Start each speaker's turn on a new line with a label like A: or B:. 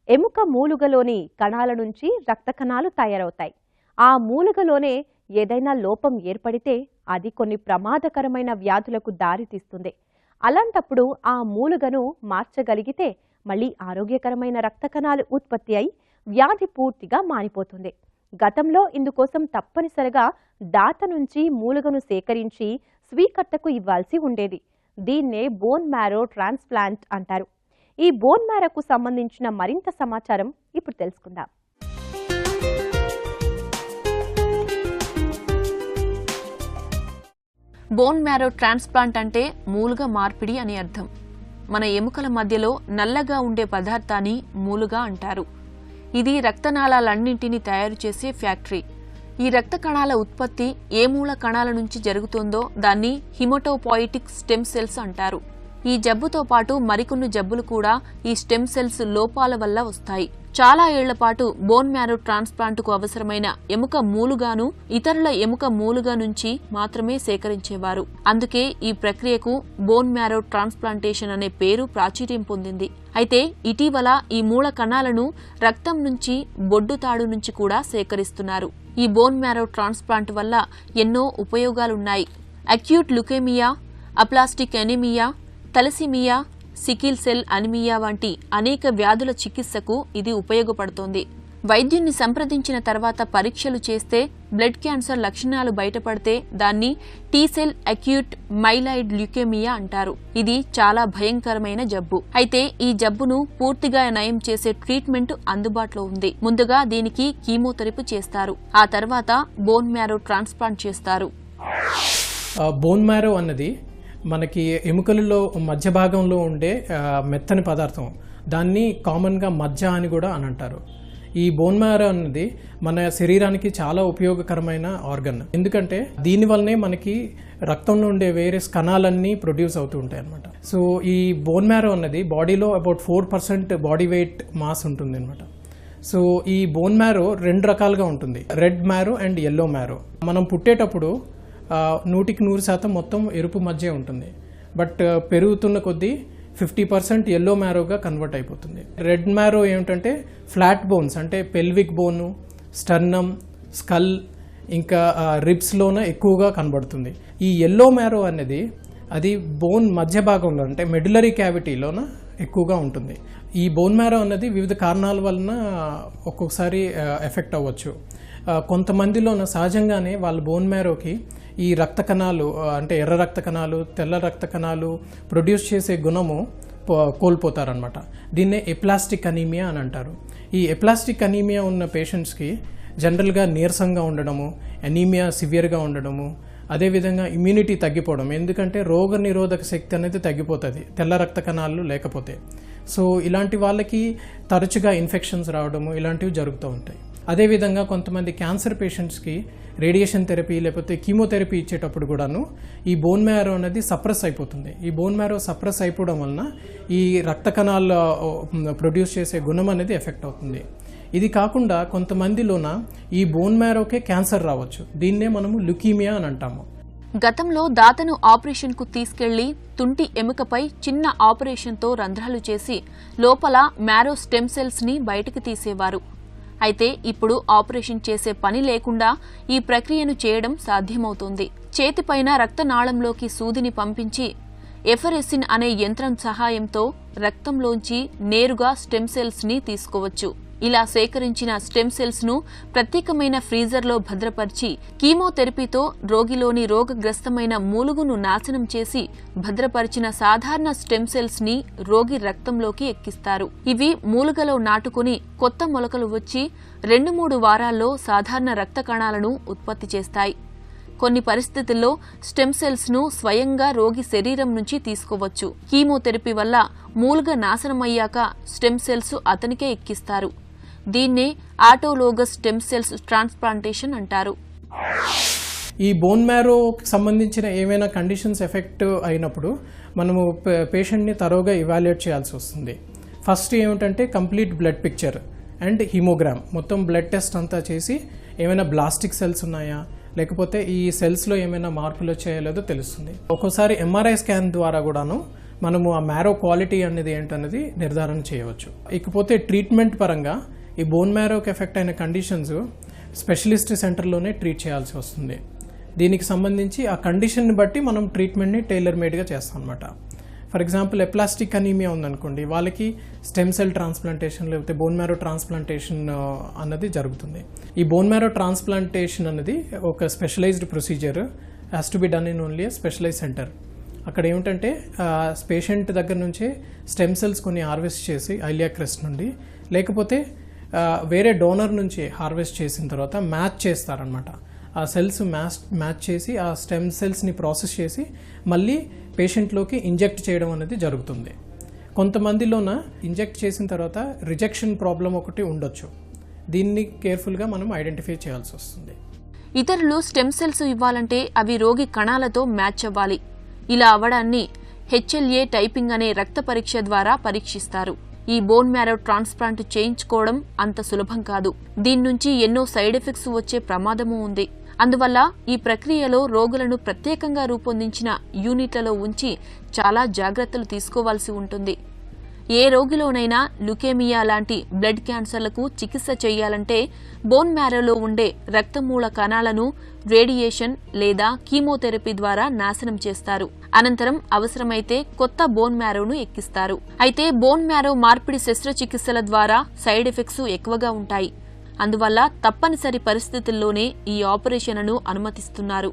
A: ఎముక మూలుగలోని కణాల నుంచి రక్త కణాలు తయారవుతాయి. ఆ మూలుగలోనే ఏదైనా లోపం ఏర్పడితే అది కొన్ని ప్రమాదకరమైన వ్యాధులకు దారితీస్తుంది. అలాంటప్పుడు ఆ మూలుగను మార్చగలిగితే మళ్ళీ ఆరోగ్యకరమైన రక్త కణాలు ఉత్పత్తి అయి వ్యాధి పూర్తిగా మానిపోతుంది. గతంలో ఇందుకోసం తప్పనిసరిగా దాత నుంచి మూలుగను సేకరించి స్వీకర్తకు ఇవ్వాల్సి ఉండేది. దీన్నే బోన్ మ్యారో ట్రాన్స్ప్లాంట్ అంటారు. ఈ బోన్ మ్యారోకు సంబంధించిన మరింత సమాచారం ఇప్పుడు తెలుసుకుందాం.
B: బోన్ మ్యారో ట్రాన్స్ప్లాంట్ అంటే మూలుగ మార్పిడి అని అర్థం. మన ఎముకల మధ్యలో నల్లగా ఉండే పదార్థాన్ని మూలుగ అంటారు. ఇది రక్తనాళాలన్నింటినీ తయారు చేసే ఫ్యాక్టరీ. ఈ రక్త కణాల ఉత్పత్తి ఏ మూల కణాల నుంచి జరుగుతుందో దాన్ని హిమటోపాయిటిక్ స్టెమ్ సెల్స్ అంటారు. ఈ జబ్బుతో పాటు మరికొన్ని జబ్బులు కూడా ఈ స్టెమ్ సెల్స్ లోపాల వల్ల వస్తాయి. చాలా ఏళ్ల పాటు బోన్ మ్యారో ట్రాన్స్ప్లాంట్కు అవసరమైన ఎముక మూలుగాను ఇతరుల ఎముక మూలుగా నుంచి మాత్రమే సేకరించేవారు. అందుకే ఈ ప్రక్రియకు బోన్ మ్యారో ట్రాన్స్ప్లాంటేషన్ అనే పేరు ప్రాచుర్యం పొందింది. అయితే ఇటీవల ఈ మూల కణాలను రక్తం నుంచి, బొడ్డుతాడు నుంచి కూడా సేకరిస్తున్నారు. ఈ బోన్ మ్యారో ట్రాన్స్ప్లాంట్ వల్ల ఎన్నో ఉపయోగాలున్నాయి. Acute leukaemia, aplastic anaemia, thalassaemia, sickle cell anaemia వంటి అనేక వ్యాధుల చికిత్సకు ఇది ఉపయోగపడుతోంది. వైద్యున్ని సంప్రదించిన తర్వాత పరీక్షలు చేస్తే బ్లడ్ క్యాన్సర్ లక్షణాలు బయటపడితే దాన్ని టీ-సెల్ అక్యూట్ మైలాయిడ్ ల్యూకేమియా అంటారు. ఇది చాలా భయంకరమైన జబ్బు. అయితే ఈ జబ్బును పూర్తిగా నయం చేసే ట్రీట్మెంట్ అందుబాటులో ఉంది. ముందుగా దీనికి కీమోథెరపీ చేస్తారు. ఆ తర్వాత బోన్ మ్యారో ట్రాన్స్ప్లాంట్ చేస్తారు.
C: బోన్ మ్యారో అన్నది మనకి ఎముకలలో మధ్య భాగంలో ఉండే మెత్తని పదార్థం. దాన్ని కామన్గా మజ్జ అని కూడా అని అంటారు. ఈ బోన్ మ్యారో అన్నది మన శరీరానికి చాలా ఉపయోగకరమైన ఆర్గన్. ఎందుకంటే దీనివల్లనే మనకి రక్తంలో ఉండే వేరే కణాలన్నీ ప్రొడ్యూస్ అవుతూ ఉంటాయి అన్నమాట. సో ఈ బోన్ మ్యారో అన్నది బాడీలో అబౌట్ 4% బాడీ వెయిట్ మాస్ ఉంటుంది అనమాట. సో ఈ బోన్ మ్యారో 2 రకాలుగా ఉంటుంది, red marrow and yellow marrow. మనం పుట్టేటప్పుడు 100% మొత్తం ఎరుపు మధ్య ఉంటుంది. బట్ పెరుగుతున్న కొద్దీ 50% ఎల్లో మ్యారోగా కన్వర్ట్ అయిపోతుంది. రెడ్ మ్యారో ఏమిటంటే ఫ్లాట్ బోన్స్ అంటే పెల్విక్ బోను, స్టర్నమ్, స్కల్ ఇంకా రిబ్స్లోన ఎక్కువగా కనబడుతుంది. ఈ ఎల్లో మ్యారో అనేది అది బోన్ మధ్య భాగంలో అంటే మెడులరీ క్యావిటీలోన ఎక్కువగా ఉంటుంది. ఈ బోన్ మ్యారో అన్నది వివిధ కారణాల వలన ఒక్కొక్కసారి ఎఫెక్ట్ అవ్వచ్చు. కొంతమందిలోన సహజంగానే వాళ్ళ బోన్ మ్యారోకి ఈ రక్త కణాలు అంటే ఎర్ర రక్త కణాలు, తెల్ల రక్త కణాలు ప్రొడ్యూస్ చేసే గుణము కోల్పోతారనమాట. దీన్నే ఎప్లాస్టిక్ అనీమియా అని అంటారు. ఈ ఎప్లాస్టిక్ అనీమియా ఉన్న పేషెంట్స్కి జనరల్గా నీరసంగా ఉండడము, అనీమియా సివియర్గా ఉండడము, అదేవిధంగా ఇమ్యూనిటీ తగ్గిపోవడం. ఎందుకంటే రోగ నిరోధక శక్తి అనేది తగ్గిపోతుంది తెల్ల రక్త కణాలు లేకపోతే. సో ఇలాంటి వాళ్ళకి తరచుగా ఇన్ఫెక్షన్స్ రావడము ఇలాంటివి జరుగుతూ ఉంటాయి. అదేవిధంగా కొంతమంది క్యాన్సర్ పేషెంట్స్కి రేడియేషన్ థెరపీ లేకపోతే కీమోథెరపీ ఇచ్చేటప్పుడు కూడాను ఈ బోన్ మ్యారో అనేది సప్రెస్ అయిపోతుంది. ఈ బోన్ మ్యారో సప్రెస్ అయిపోవడం వలన ఈ రక్త కణాలు ప్రొడ్యూస్ చేసే గుణం అనేది ఎఫెక్ట్ అవుతుంది. ఇది కాకుండా కొంతమందిలోన ఈ బోన్ మ్యారోకే క్యాన్సర్ రావచ్చు. దీన్నే మనము లుకీమియా అని అంటాము.
B: గతంలో దాతను ఆపరేషన్కు తీసుకెళ్లి తుంటి ఎముకపై చిన్న ఆపరేషన్తో రంధ్రాలు చేసి లోపల మ్యారో స్టెమ్ సెల్స్ ని బయటకు తీసేవారు. అయితే ఇప్పుడు ఆపరేషన్ చేసే పని లేకుండా ఈ ప్రక్రియను చేయడం సాధ్యమవుతోంది. చేతిపైన రక్తనాళంలోకి సూదిని పంపించి ఎఫరెసిన్ అనే యంత్రం సహాయంతో రక్తంలోంచి నేరుగా స్టెమ్ సెల్స్ ని తీసుకోవచ్చు. ఇలా సేకరించిన స్టెమ్ సెల్స్ ను ప్రత్యేకమైన ఫ్రీజర్లో భద్రపరిచి కీమోథెరపీతో రోగిలోని రోగగ్రస్తమైన మూలుగును నాశనం చేసి భద్రపరిచిన సాధారణ స్టెమ్ సెల్స్ ని రోగి రక్తంలోకి ఎక్కిస్తారు. ఇవి మూలుగలో నాటుకుని కొత్త మొలకలు వచ్చి 2-3 వారాల్లో సాధారణ రక్త కణాలను ఉత్పత్తి చేస్తాయి. కొన్ని పరిస్థితుల్లో స్టెమ్ సెల్స్ ను స్వయంగా రోగి శరీరం నుంచి తీసుకోవచ్చు. కీమోథెరపీ వల్ల మూలుగ నాశనమయ్యాక స్టెమ్ సెల్స్ అతనికే ఎక్కిస్తారు. దీన్నే ఆటోలోగస్ స్టెమ్ సెల్స్ ట్రాన్స్ప్లాంటేషన్ అంటారు.
C: ఈ బోన్ మ్యారోకి సంబంధించిన ఏమైనా కండిషన్స్ ఎఫెక్ట్ అయినప్పుడు మనము పేషెంట్ని తరోగా ఇవాల్యుయేట్ చేయాల్సి వస్తుంది. ఫస్ట్ ఏమిటంటే complete blood picture and haemogram మొత్తం బ్లడ్ టెస్ట్ అంతా చేసి ఏమైనా బ్లాస్టిక్ సెల్స్ ఉన్నాయా లేకపోతే ఈ సెల్స్లో ఏమైనా మార్పులు వచ్చాయో లేదో తెలుస్తుంది. ఒక్కోసారి ఎంఆర్ఐ స్కాన్ ద్వారా కూడాను మనము ఆ మ్యారో క్వాలిటీ అనేది ఏంటనేది నిర్ధారణ చేయవచ్చు. ఇకపోతే ట్రీట్మెంట్ పరంగా ఈ బోన్ మ్యారోకి ఎఫెక్ట్ అయిన కండిషన్స్ స్పెషలిస్ట్ సెంటర్లోనే ట్రీట్ చేయాల్సి వస్తుంది. దీనికి సంబంధించి ఆ కండిషన్ని బట్టి మనం ట్రీట్మెంట్ని టైలర్ మేడ్గా చేస్తాం అనమాట. ఫర్ ఎగ్జాంపుల్ ఎప్లాస్టిక్ అనీమియా ఉందనుకోండి, వాళ్ళకి స్టెమ్ సెల్ ట్రాన్స్ప్లాంటేషన్ లేకపోతే బోన్ మ్యారో ట్రాన్స్ప్లాంటేషన్ అన్నది జరుగుతుంది. ఈ బోన్ మ్యారో ట్రాన్స్ప్లాంటేషన్ అనేది ఒక specialised procedure, has to be done in only specialise centre. అక్కడ ఏమిటంటే పేషెంట్ దగ్గర నుంచే స్టెమ్ సెల్స్ కొన్ని హార్వెస్ట్ చేసి ఐలియా క్రెస్ట్ నుండి, లేకపోతే వేరే డోనర్ నుంచి హార్వెస్ట్ చేసిన తర్వాత మ్యాచ్ చేస్తారనమాట. ఆ సెల్స్ మ్యాచ్ చేసి ఆ స్టెమ్ సెల్స్ని ప్రాసెస్ చేసి మళ్ళీ పేషెంట్లోకి ఇంజెక్ట్ చేయడం అనేది జరుగుతుంది. కొంతమందిలోన ఇంజెక్ట్ చేసిన తర్వాత రిజెక్షన్ ప్రాబ్లం ఒకటి ఉండొచ్చు. దీన్ని కేర్ఫుల్గా మనం ఐడెంటిఫై చేయాల్సి వస్తుంది.
B: ఇతరులు స్టెమ్ సెల్స్ ఇవ్వాలంటే అవి రోగి కణాలతో మ్యాచ్ అవ్వాలి. ఇలా అవ్వడాన్ని HLA టైపింగ్ అనే రక్త పరీక్ష ద్వారా పరీక్షిస్తారు. ఈ బోన్ మ్యారో ట్రాన్స్ప్లాంట్ చేయించుకోవడం అంత సులభం కాదు. దీని నుంచి ఎన్నో సైడ్ ఎఫెక్ట్స్ వచ్చే ప్రమాదమూ ఉంది. అందువల్ల ఈ ప్రక్రియలో రోగులను ప్రత్యేకంగా రూపొందించిన యూనిట్లలో ఉంచి చాలా జాగ్రత్తలు తీసుకోవాల్సి ఉంటుంది. ఏ రోగిలోనైనా లుకేమియా లాంటి బ్లడ్ క్యాన్సర్లకు చికిత్స చేయాలంటే బోన్ మ్యారోలో ఉండే రక్తమూల కణాలను రేడియేషన్ లేదా కీమోథెరపీ ద్వారా నాశనం చేస్తారు. అనంతరం అవసరమైతే కొత్త బోన్ మ్యారోను ఎక్కిస్తారు. అయితే బోన్ మ్యారో మార్పిడి శస్త్రచికిత్సల ద్వారా సైడ్ ఎఫెక్ట్స్ ఎక్కువగా ఉంటాయి. అందువల్ల తప్పనిసరి పరిస్థితుల్లోనే ఈ ఆపరేషన్ను అనుమతిస్తున్నారు.